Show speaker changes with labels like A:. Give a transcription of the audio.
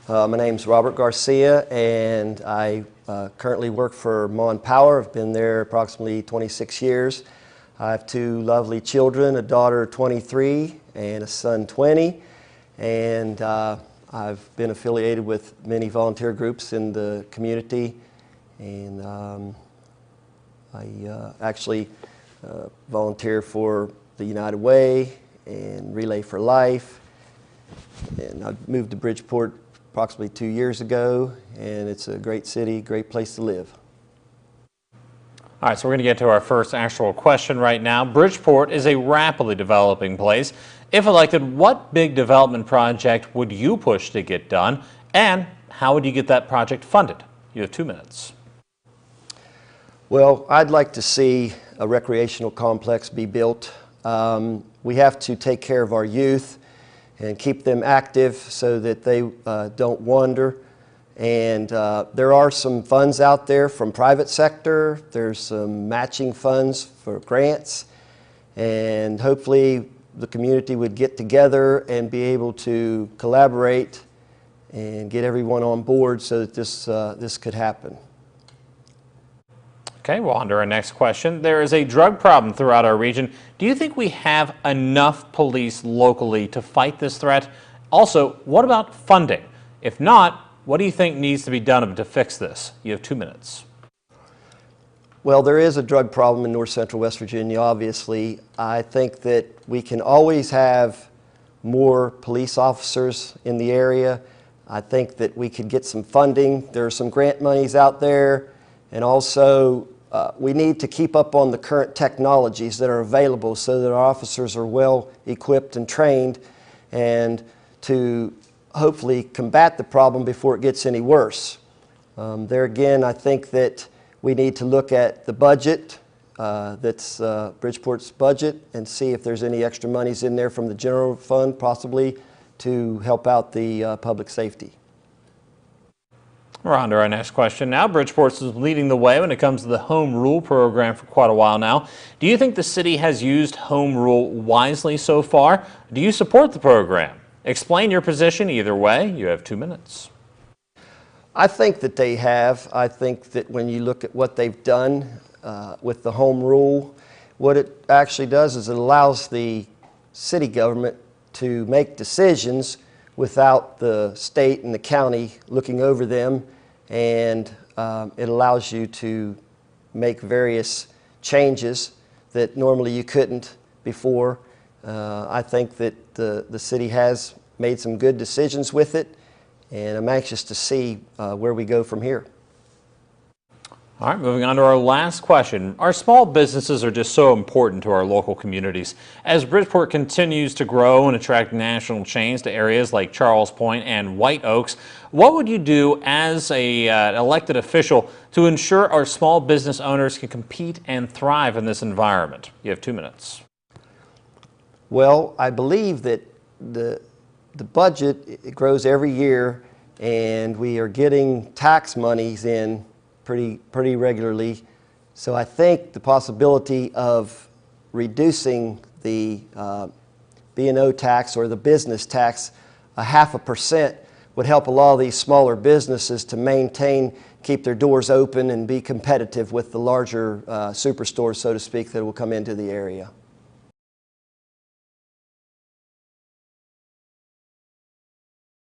A: My name's Robert Garcia, and I currently work for Mon Power. I've been there approximately 26 years. I have two lovely children, a daughter 23 and a son 20, and I've been affiliated with many volunteer groups in the community, and I actually volunteer for the United Way and Relay for Life, and I moved to Bridgeport approximately 2 years ago, and it's a great city, great place to live.
B: All right, so we're going to get to our first actual question right now. Bridgeport is a rapidly developing place. If elected, what big development project would you push to get done, and how would you get that project funded? You have 2 minutes.
A: Well, I'd like to see a recreational complex be built. We have to take care of our youth and keep them active so that they don't wander. And there are some funds out there from private sector. There's some matching funds for grants, and hopefully the community would get together and be able to collaborate and get everyone on board so that this could happen.
B: Okay, well, on to our next question. There is a drug problem throughout our region. Do you think we have enough police locally to fight this threat? Also, what about funding? If not, what do you think needs to be done to fix this? You have 2 minutes.
A: Well, there is a drug problem in north central West Virginia, obviously. I think that we can always have more police officers in the area. I think that we could get some funding. There are some grant monies out there, and also we need to keep up on the current technologies that are available so that our officers are well equipped and trained, and to hopefully combat the problem before it gets any worse. There again, I think that we need to look at the budget, that's Bridgeport's budget, and see if there's any extra monies in there from the general fund possibly to help out the public safety.
B: We're on to our next question now. Bridgeport is leading the way when it comes to the home rule program for quite a while now. Do you think the city has used home rule wisely so far? Do you support the program? Explain your position either way. You have 2 minutes.
A: I think that they have. I think that when you look at what they've done with the home rule, what it actually does is it allows the city government to make decisions without the state and the county looking over them, and it allows you to make various changes that normally you couldn't before. I think that the city has made some good decisions with it, and I'm anxious to see where we go from here.
B: All right, moving on to our last question. Our small businesses are just so important to our local communities. As Bridgeport continues to grow and attract national chains to areas like Charles Point and White Oaks, what would you do as an elected official to ensure our small business owners can compete and thrive in this environment? You have 2 minutes.
A: Well, I believe that the budget, it grows every year, and we are getting tax monies in pretty regularly. So I think the possibility of reducing the B&O tax or the business tax 0.5% would help a lot of these smaller businesses to maintain, keep their doors open and be competitive with the larger superstores, so to speak, that will come into the area.